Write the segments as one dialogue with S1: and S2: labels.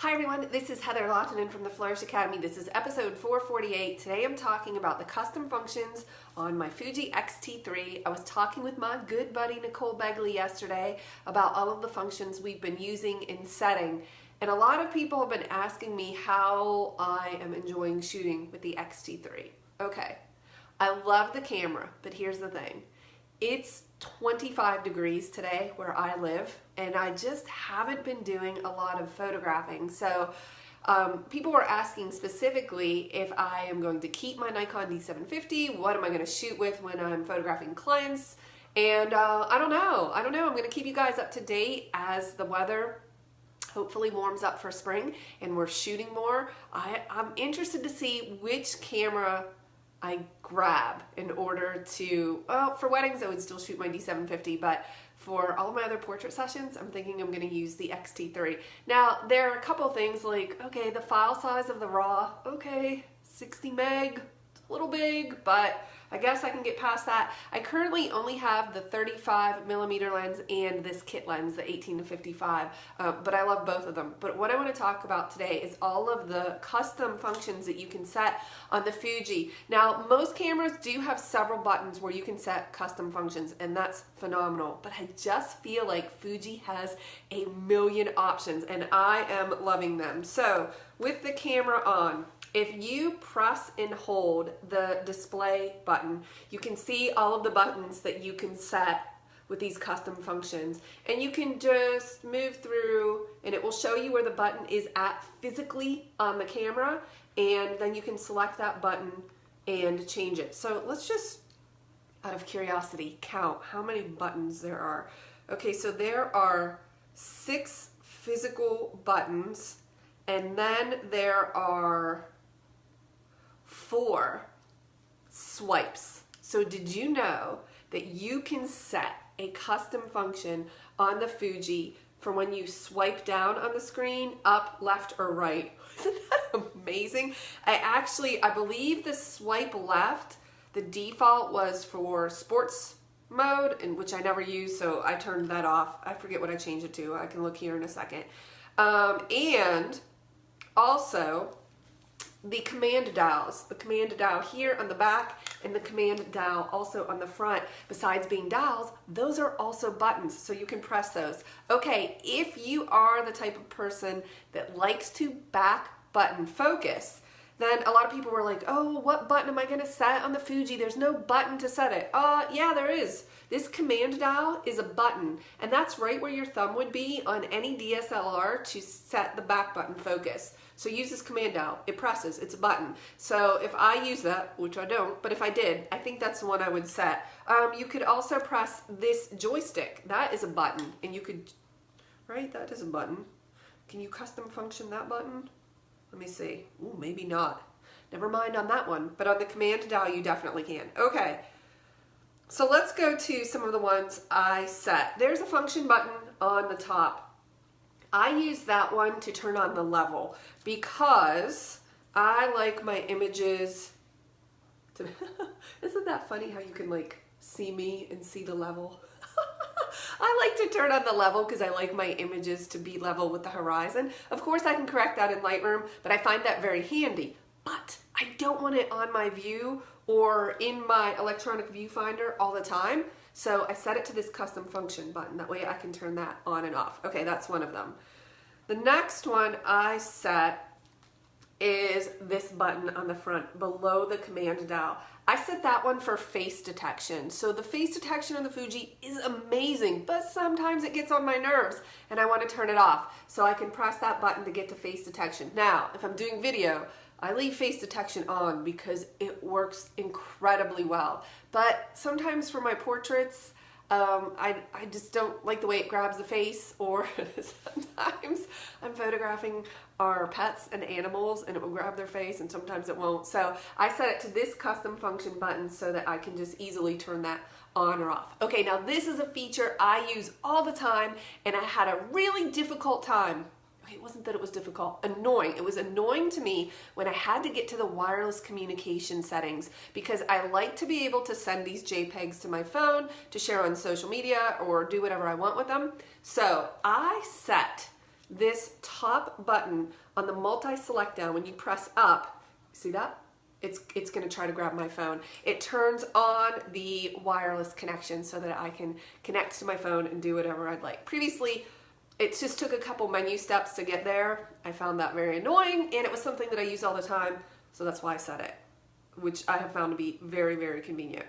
S1: Hi everyone, this is Heather Lottinen from the Flourish.Academy. This is episode 448. Today I'm talking about the custom functions on my Fuji X-T3. I was talking with my good buddy Nicole Begley yesterday about all of the functions we've been using in setting. And a lot of people have been asking me how I am enjoying shooting with the X-T3. Okay, I love the camera, but here's the thing. It's 25 degrees today where I live, and I just haven't been doing a lot of photographing. So people were asking specifically if I am going to keep my Nikon D750, what am I going to shoot with when I'm photographing clients, and I don't know. I'm going to keep you guys up to date as the weather hopefully warms up for spring and we're shooting more. I'm interested to see which camera I grab in order to, well, for weddings I would still shoot my D750, but for all of my other portrait sessions, I'm thinking I'm going to use the X-T3. Now, there are a couple things like, okay, the file size of the RAW, okay, 60 meg, it's a little big, but I guess I can get past that. I currently only have the 35mm lens and this kit lens, the 18-55, but I love both of them. But what I want to talk about today is all of the custom functions that you can set on the Fuji. Now, most cameras do have several buttons where you can set custom functions, and that's phenomenal. But I just feel like Fuji has a million options, and I am loving them. So, with the camera on, if you press and hold the display button, you can see all of the buttons that you can set with these custom functions. And you can just move through and it will show you where the button is at physically on the camera, and then you can select that button and change it. So let's just, out of curiosity, count how many buttons there are. Okay, so there are 6 physical buttons, and then there are 4 swipes. So did you know that you can set a custom function on the Fuji for when you swipe down on the screen, up, left, or right? Isn't that amazing? I believe the swipe left, the default was for sports mode, and which I never use, so I turned that off. I forget what I changed it to. I can look here in a second. And also, the command dials. The command dial here on the back and the command dial also on the front. Besides being dials, those are also buttons, so you can press those. Okay, if you are the type of person that likes to back button focus, then a lot of people were like, oh, what button am I going to set on the Fuji? There's no button to set it. Yeah, there is. This command dial is a button, and that's right where your thumb would be on any DSLR to set the back button focus. So use this command dial. It presses. It's a button. So if I use that, which I don't, but if I did, I think that's the one I would set. You could also press this joystick. That is a button, and you could, right? That is a button. Can you custom function that button? Let me see. Ooh, maybe not. Never mind on that one. But on the command dial, you definitely can. Okay. So let's go to some of the ones I set. There's a function button on the top. I use that one to turn on the level because I like my images to... Isn't that funny how you can like see me and see the level? I like to turn on the level because I like my images to be level with the horizon. Of course, I can correct that in Lightroom, but I find that very handy. But I don't want it on my view or in my electronic viewfinder all the time. So I set it to this custom function button. That way I can turn that on and off. Okay, that's one of them. The next one I set is this button on the front below the command dial. I set that one for face detection. So the face detection on the Fuji is amazing, but sometimes it gets on my nerves and I want to turn it off. So I can press that button to get to face detection. Now, if I'm doing video, I leave face detection on because it works incredibly well. But sometimes for my portraits, I just don't like the way it grabs the face, or sometimes I'm photographing our pets and animals and it will grab their face and sometimes it won't. So I set it to this custom function button so that I can just easily turn that on or off. Okay, now this is a feature I use all the time and I had a really difficult time. It wasn't that it was difficult, annoying. It was annoying to me when I had to get to the wireless communication settings because I like to be able to send these JPEGs to my phone to share on social media or do whatever I want with them. So I set this top button on the multi-select down, when you press up, see that? It's going to try to grab my phone. It turns on the wireless connection so that I can connect to my phone and do whatever I'd like. Previously, it just took a couple menu steps to get there. I found that very annoying, and it was something that I use all the time, so that's why I set it, which I have found to be very, very convenient.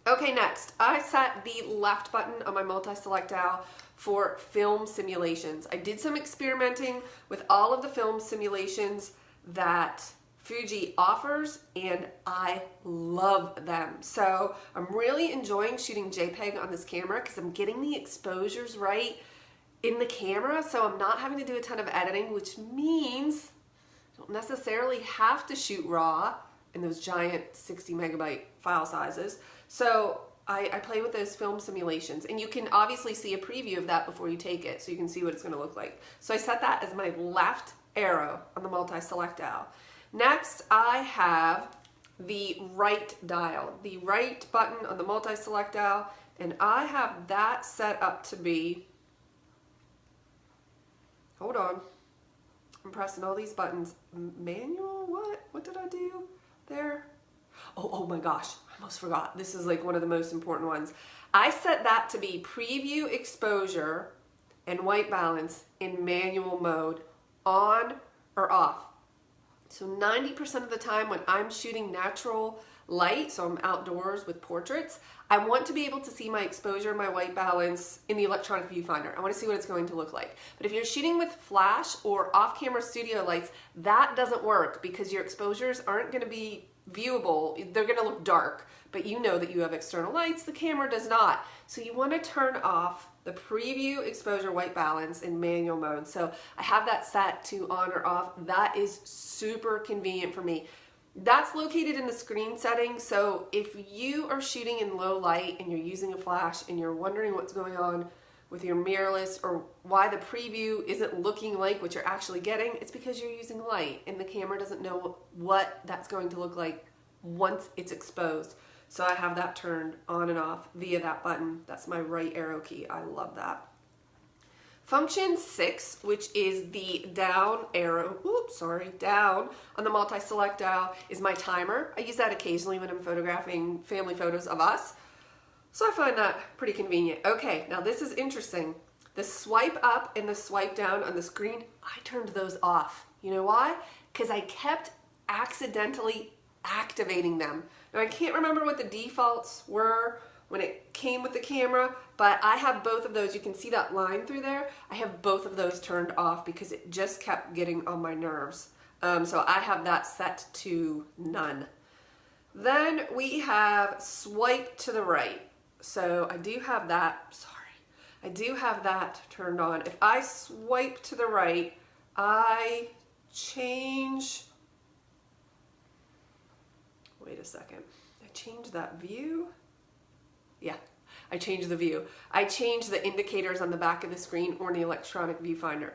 S1: Okay, next, I set the left button on my multi-select dial for film simulations. I did some experimenting with all of the film simulations that Fuji offers, and I love them. So I'm really enjoying shooting JPEG on this camera because I'm getting the exposures right in the camera, so I'm not having to do a ton of editing, which means I don't necessarily have to shoot RAW in those giant 60 megabyte file sizes. So I play with those film simulations, and you can obviously see a preview of that before you take it, so you can see what it's going to look like. So I set that as my left arrow on the multi-select dial. Next, I have the right dial, the right button on the multi-select dial, and I have that set up to be, hold on, I'm pressing all these buttons. Manual, what did I do there? Oh my gosh, I almost forgot. This is like one of the most important ones. I set that to be preview exposure and white balance in manual mode, on or off. So 90% of the time when I'm shooting natural light, so I'm outdoors with portraits, I want to be able to see my exposure and my white balance in the electronic viewfinder. I want to see what it's going to look like. But if you're shooting with flash or off-camera studio lights, that doesn't work because your exposures aren't going to be viewable. They're going to look dark, but you know that you have external lights. The camera does not. So you want to turn off the preview exposure white balance in manual mode. So I have that set to on or off. That is super convenient for me. That's located in the screen settings. So if you are shooting in low light and you're using a flash and you're wondering what's going on with your mirrorless or why the preview isn't looking like what you're actually getting, it's because you're using light and the camera doesn't know what that's going to look like once it's exposed. So I have that turned on and off via that button. That's my right arrow key. I love that. Function 6, which is the down arrow, down on the multi-select dial, is my timer. I use that occasionally when I'm photographing family photos of us. So I find that pretty convenient. Okay, now this is interesting. The swipe up and the swipe down on the screen, I turned those off. You know why? Because I kept accidentally activating them. Now I can't remember what the defaults were when it came with the camera, but I have both of those. You can see that line through there. I have both of those turned off because it just kept getting on my nerves. So I have that set to none. Then we have swipe to the right. So I do have that, I do have that turned on. If I swipe to the right, I change, wait a second, I change that view? Yeah, I change the view. I change the indicators on the back of the screen or in the electronic viewfinder.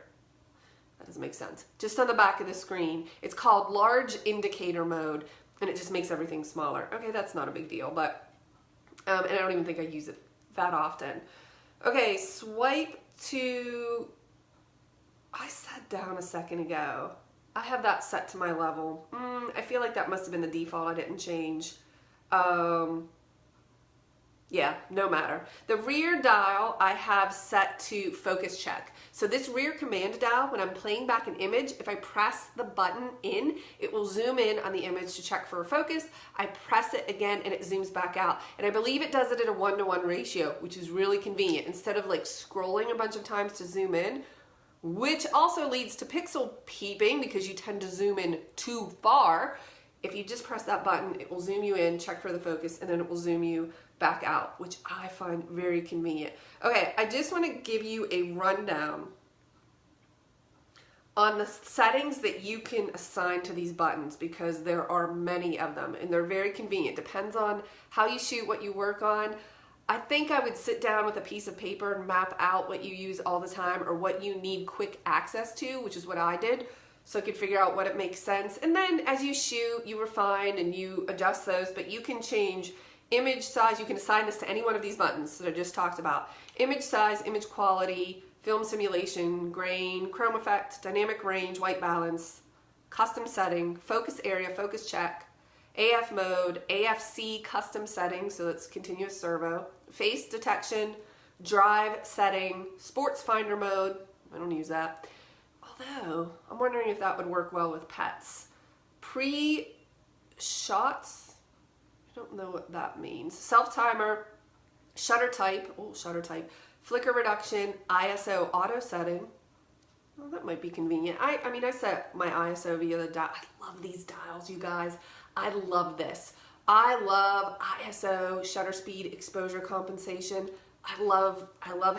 S1: That doesn't make sense. Just on the back of the screen. It's called large indicator mode, and it just makes everything smaller. Okay, that's not a big deal, but and I don't even think I use it that often. Okay, swipe to, I sat down a second ago. I have that set to my level. I feel like that must have been the default. I didn't change. Yeah, no matter. The rear dial I have set to focus check. So this rear command dial, when I'm playing back an image, if I press the button in, it will zoom in on the image to check for a focus. I press it again and it zooms back out. And I believe it does it at a 1-to-1 ratio, which is really convenient. Instead of like scrolling a bunch of times to zoom in, which also leads to pixel peeping because you tend to zoom in too far. If you just press that button, it will zoom you in, check for the focus, and then it will zoom you back out, which I find very convenient. Okay, I just want to give you a rundown on the settings that you can assign to these buttons because there are many of them and they're very convenient. Depends on how you shoot, what you work on. I think I would sit down with a piece of paper and map out what you use all the time or what you need quick access to, which is what I did, so I could figure out what it makes sense. And then as you shoot, you refine and you adjust those, but you can change image size. You can assign this to any one of these buttons that I just talked about. Image size, image quality, film simulation, grain, chrome effect, dynamic range, white balance, custom setting, focus area, focus check, AF mode, AFC custom setting, so that's continuous servo, face detection, drive setting, sports finder mode. I don't use that. Although, I'm wondering if that would work well with pets. Pre-shots, I don't know what that means. Self-timer, shutter type, flicker reduction, ISO auto setting. Well, that might be convenient. I mean, I set my ISO via the dial. I love these dials, you guys. I love this. I love ISO, shutter speed, exposure compensation. I love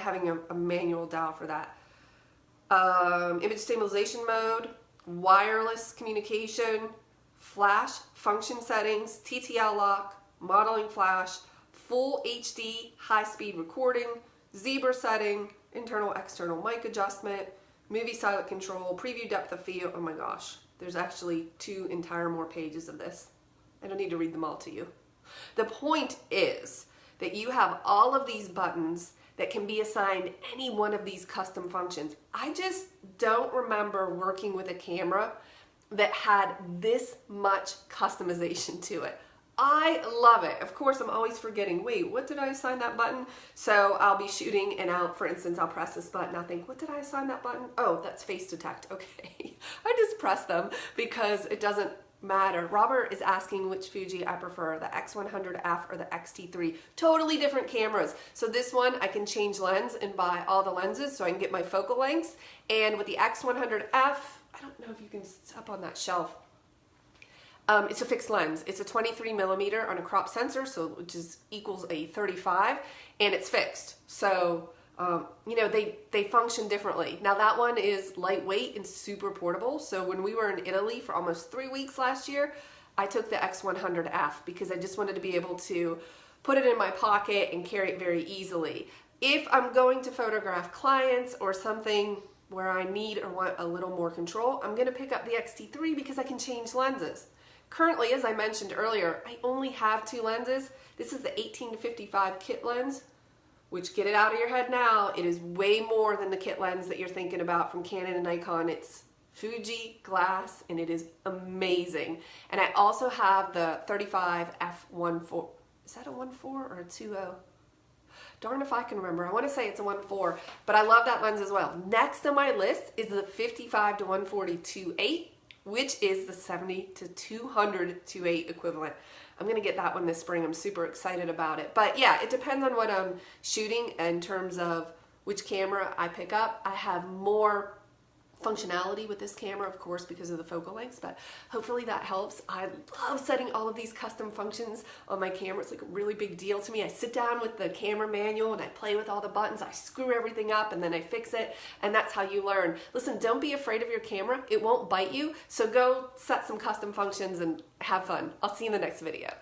S1: having a manual dial for that. Image stabilization mode, wireless communication, flash function settings, TTL lock, modeling flash, full HD high-speed recording, zebra setting, internal external mic adjustment, movie silent control, preview depth of field. Oh my gosh, there's actually 2 entire more pages of this. I don't need to read them all to you. The point is that you have all of these buttons that can be assigned any one of these custom functions. I just don't remember working with a camera that had this much customization to it. I love it. Of course, I'm always forgetting, wait, what did I assign that button? So I'll be shooting and out, for instance, I'll press this button. I'll think, what did I assign that button? Oh, that's face detect. Okay. I just press them because it doesn't matter. Robert is asking which Fuji I prefer, the X100F or the X-T3. Totally different cameras. So this one, I can change lens and buy all the lenses so I can get my focal lengths. And with the X100F, I don't know if you can, it's up on that shelf. It's a fixed lens. It's a 23 millimeter on a crop sensor, so which equals a 35, and it's fixed. So, you know, they function differently. Now that one is lightweight and super portable. So when we were in Italy for almost 3 weeks last year, I took the X100F because I just wanted to be able to put it in my pocket and carry it very easily. If I'm going to photograph clients or something where I need or want a little more control, I'm gonna pick up the X-T3 because I can change lenses. Currently, as I mentioned earlier, I only have 2 lenses. This is the 18 to 55 kit lens, which, get it out of your head now, it is way more than the kit lens that you're thinking about from Canon and Nikon. It's Fuji glass, and it is amazing. And I also have the 35 f1.4. Is that a 1.4 or a 2.0? Darn if I can remember. I want to say it's a 1.4, but I love that lens as well. Next on my list is the 55 to 140 2.8. which is the 70 to 200 2.8 equivalent. I'm gonna get that one this spring. I'm super excited about it. But yeah, it depends on what I'm shooting in terms of which camera I pick up. I have more functionality with this camera, of course, because of the focal lengths, but hopefully that helps. I love setting all of these custom functions on my camera. It's like a really big deal to me. I sit down with the camera manual and I play with all the buttons. I screw everything up and then I fix it, and that's how you learn. Listen, don't be afraid of your camera. It won't bite you, so go set some custom functions and have fun. I'll see you in the next video.